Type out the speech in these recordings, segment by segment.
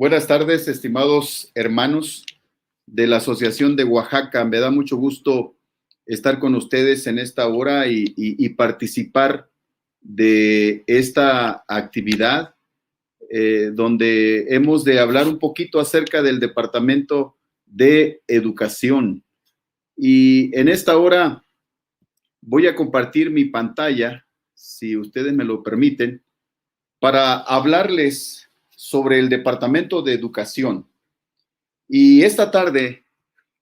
Buenas tardes, estimados hermanos de la Asociación de Oaxaca. Me da mucho gusto estar con ustedes en esta hora y participar de esta actividad donde hemos de hablar un poquito acerca del Departamento de Educación. Y en esta hora voy a compartir mi pantalla, si ustedes me lo permiten, para hablarles sobre el Departamento de Educación. Y esta tarde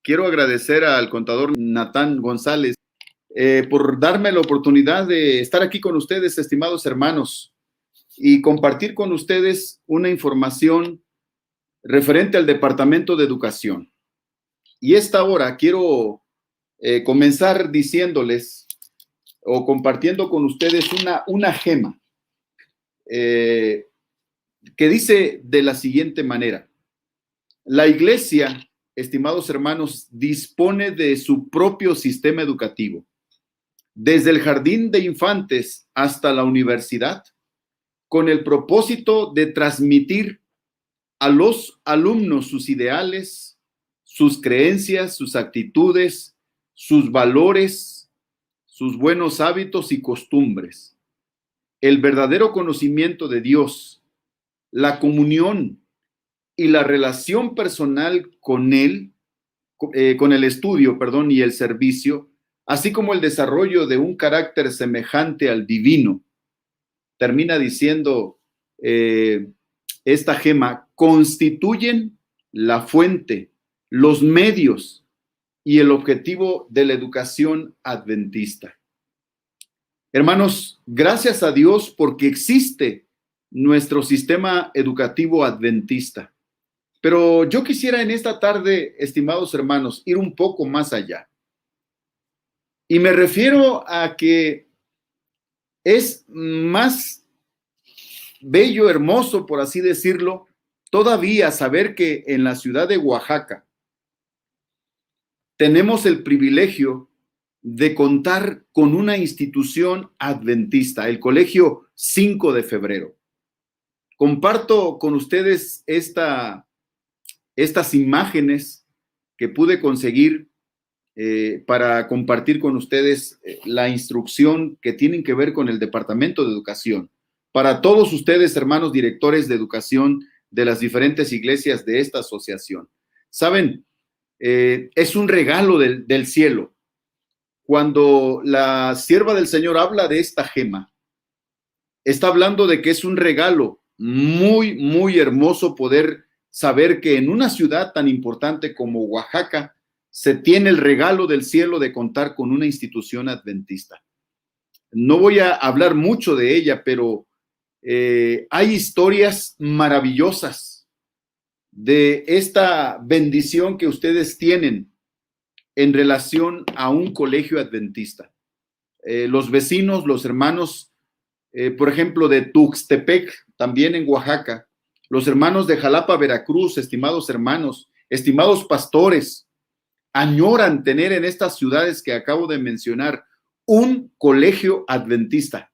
quiero agradecer al contador Natán González por darme la oportunidad de estar aquí con ustedes, estimados hermanos, y compartir con ustedes una información referente al Departamento de Educación. Y esta hora quiero comenzar diciéndoles o compartiendo con ustedes una gema que dice de la siguiente manera: la Iglesia, estimados hermanos, dispone de su propio sistema educativo, desde el jardín de infantes hasta la universidad, con el propósito de transmitir a los alumnos sus ideales, sus creencias, sus actitudes, sus valores, sus buenos hábitos y costumbres, el verdadero conocimiento de Dios, la comunión y la relación personal con él, con el estudio, y el servicio, así como el desarrollo de un carácter semejante al divino. Termina diciendo esta gema: constituyen la fuente, los medios y el objetivo de la educación adventista. Hermanos, gracias a Dios porque existe nuestro sistema educativo adventista. Pero yo quisiera en esta tarde, estimados hermanos, ir un poco más allá. Y me refiero a que es más bello, hermoso, por así decirlo, todavía saber que en la ciudad de Oaxaca tenemos el privilegio de contar con una institución adventista, el Colegio 5 de Febrero. Comparto con ustedes estas imágenes que pude conseguir para compartir con ustedes la instrucción que tienen que ver con el Departamento de Educación. Para todos ustedes, hermanos directores de educación de las diferentes iglesias de esta asociación. Saben, es un regalo del cielo. Cuando la sierva del Señor habla de esta gema, está hablando de que es un regalo muy, muy hermoso poder saber que en una ciudad tan importante como Oaxaca se tiene el regalo del cielo de contar con una institución adventista. No voy a hablar mucho de ella, pero hay historias maravillosas de esta bendición que ustedes tienen en relación a un colegio adventista. Los vecinos, los hermanos, por ejemplo, de Tuxtepec, también en Oaxaca, los hermanos de Jalapa, Veracruz, estimados hermanos, estimados pastores, añoran tener en estas ciudades que acabo de mencionar un colegio adventista.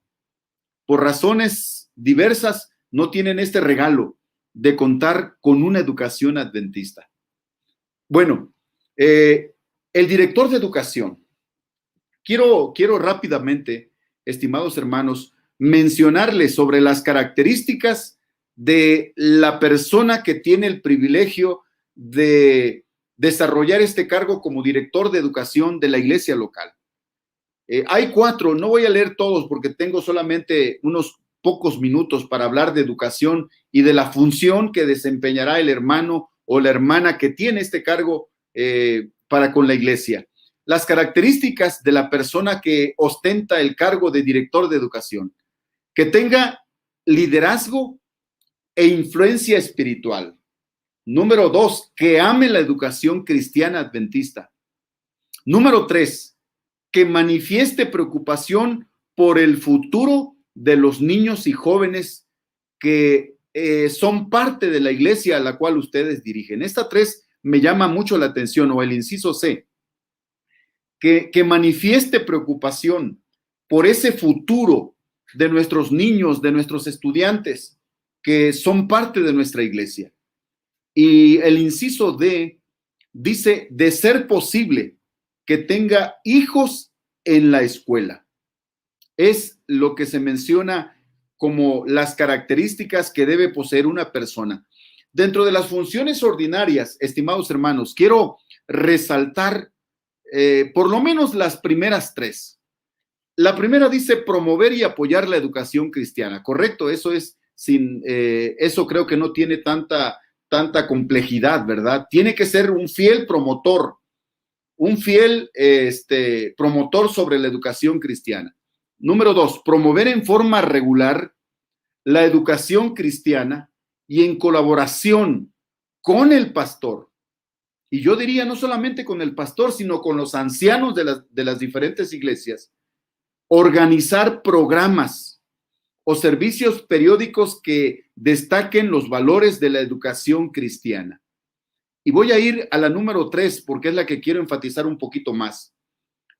Por razones diversas, no tienen este regalo de contar con una educación adventista. Bueno, el director de educación, quiero rápidamente, estimados hermanos, mencionarles sobre las características de la persona que tiene el privilegio de desarrollar este cargo como director de educación de la iglesia local. Hay 4, no voy a leer todos porque tengo solamente unos pocos minutos para hablar de educación y de la función que desempeñará el hermano o la hermana que tiene este cargo para con la iglesia. Las características de la persona que ostenta el cargo de director de educación: que tenga liderazgo e influencia espiritual. Número 2, que ame la educación cristiana adventista. Número 3, que manifieste preocupación por el futuro de los niños y jóvenes que son parte de la iglesia a la cual ustedes dirigen. Esta 3 me llama mucho la atención, o el inciso C, que manifieste preocupación por ese futuro de nuestros niños, de nuestros estudiantes que son parte de nuestra iglesia. Y el inciso D dice, de ser posible, que tenga hijos en la escuela. Es lo que se menciona como las características que debe poseer una persona. Dentro de las funciones ordinarias, estimados hermanos, quiero resaltar por lo menos las primeras tres. La primera dice promover y apoyar la educación cristiana, ¿correcto? Eso es eso creo que no tiene tanta complejidad, ¿verdad? Tiene que ser un fiel promotor promotor sobre la educación cristiana. Número 2, promover en forma regular la educación cristiana y en colaboración con el pastor. Y yo diría no solamente con el pastor, sino con los ancianos de las diferentes iglesias, organizar programas o servicios periódicos que destaquen los valores de la educación cristiana. Y voy a ir a la número 3 porque es la que quiero enfatizar un poquito más.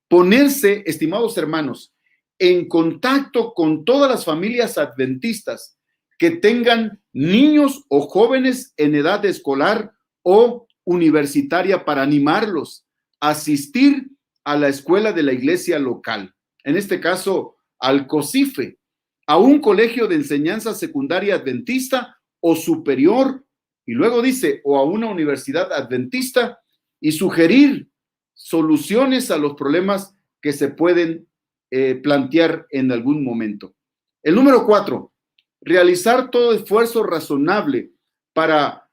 Ponerse, estimados hermanos, en contacto con todas las familias adventistas que tengan niños o jóvenes en edad escolar o universitaria para animarlos a asistir a la escuela de la iglesia local. En este caso, al COSIFE, a un colegio de enseñanza secundaria adventista o superior, y luego dice, o a una universidad adventista, y sugerir soluciones a los problemas que se pueden plantear en algún momento. El número 4, realizar todo esfuerzo razonable para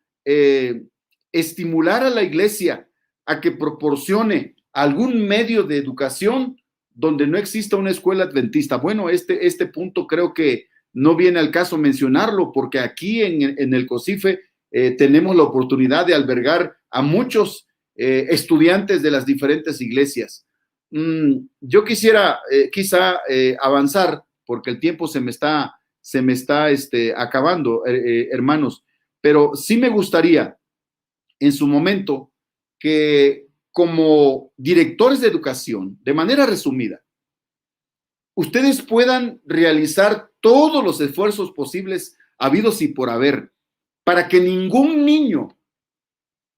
estimular a la iglesia a que proporcione algún medio de educación donde no exista una escuela adventista. Bueno, este punto creo que no viene al caso mencionarlo porque aquí en el COSIFE tenemos la oportunidad de albergar a muchos estudiantes de las diferentes iglesias. Yo quisiera quizá avanzar porque el tiempo se me está acabando, hermanos, pero sí me gustaría en su momento que como directores de educación, de manera resumida, ustedes puedan realizar todos los esfuerzos posibles habidos y por haber para que ningún niño,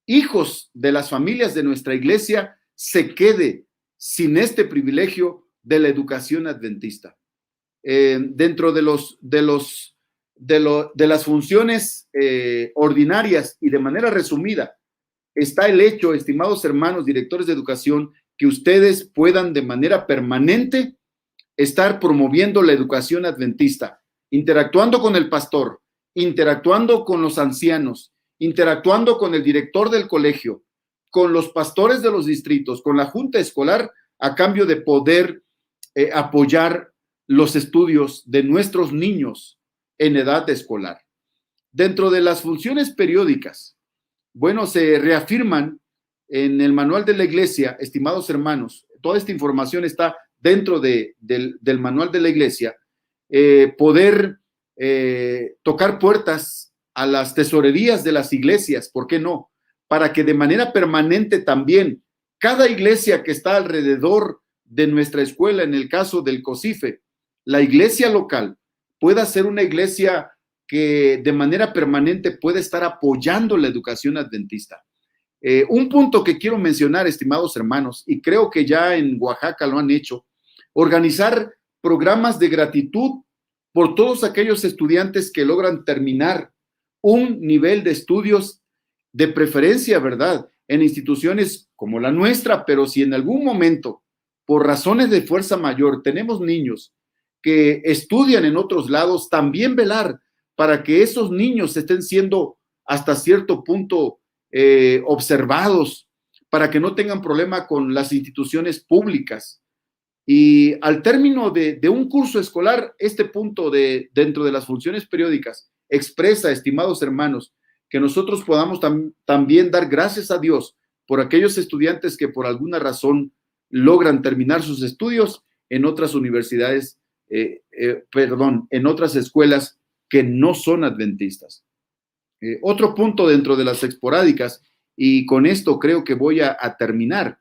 hijos de las familias de nuestra iglesia, se quede sin este privilegio de la educación adventista. Dentro de las funciones ordinarias y de manera resumida, está el hecho, estimados hermanos, directores de educación, que ustedes puedan de manera permanente estar promoviendo la educación adventista, interactuando con el pastor, interactuando con los ancianos, interactuando con el director del colegio, con los pastores de los distritos, con la junta escolar, a cambio de poder apoyar los estudios de nuestros niños en edad escolar. Dentro de las funciones periódicas, bueno, se reafirman en el manual de la iglesia, estimados hermanos, toda esta información está dentro del manual de la iglesia, poder tocar puertas a las tesorerías de las iglesias, ¿por qué no? Para que de manera permanente también cada iglesia que está alrededor de nuestra escuela, en el caso del COSIFE, la iglesia local, pueda ser una iglesia que de manera permanente puede estar apoyando la educación adventista. Un punto que quiero mencionar, estimados hermanos, y creo que ya en Oaxaca lo han hecho, organizar programas de gratitud por todos aquellos estudiantes que logran terminar un nivel de estudios de preferencia, ¿verdad? En instituciones como la nuestra, pero si en algún momento, por razones de fuerza mayor, tenemos niños que estudian en otros lados, también velar para que esos niños estén siendo hasta cierto punto observados, para que no tengan problema con las instituciones públicas. Y al término de un curso escolar, este punto dentro de las funciones periódicas expresa, estimados hermanos, que nosotros podamos también dar gracias a Dios por aquellos estudiantes que por alguna razón logran terminar sus estudios en otras universidades, en otras escuelas que no son adventistas. Otro punto dentro de las esporádicas, y con esto creo que voy a terminar,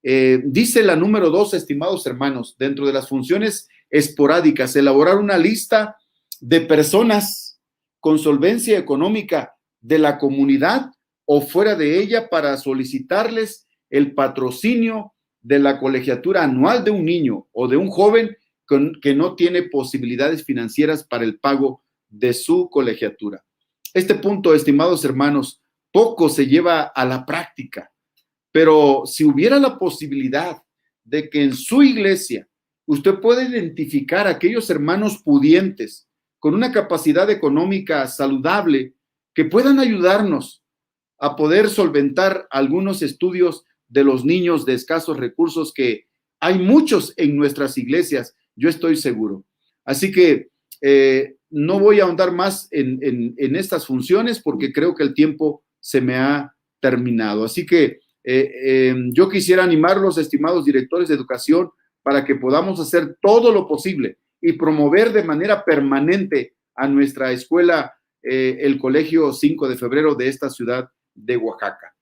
dice la número 2, estimados hermanos, dentro de las funciones esporádicas, elaborar una lista de personas con solvencia económica de la comunidad o fuera de ella para solicitarles el patrocinio de la colegiatura anual de un niño o de un joven que no tiene posibilidades financieras para el pago de su colegiatura. Este punto, estimados hermanos, poco se lleva a la práctica, pero si hubiera la posibilidad de que en su iglesia usted pueda identificar a aquellos hermanos pudientes con una capacidad económica saludable que puedan ayudarnos a poder solventar algunos estudios de los niños de escasos recursos, que hay muchos en nuestras iglesias, yo estoy seguro. Así que no voy a ahondar más en estas funciones porque creo que el tiempo se me ha terminado. Así que yo quisiera animarlos, estimados directores de educación, para que podamos hacer todo lo posible y promover de manera permanente a nuestra escuela, el Colegio 5 de Febrero de esta ciudad de Oaxaca.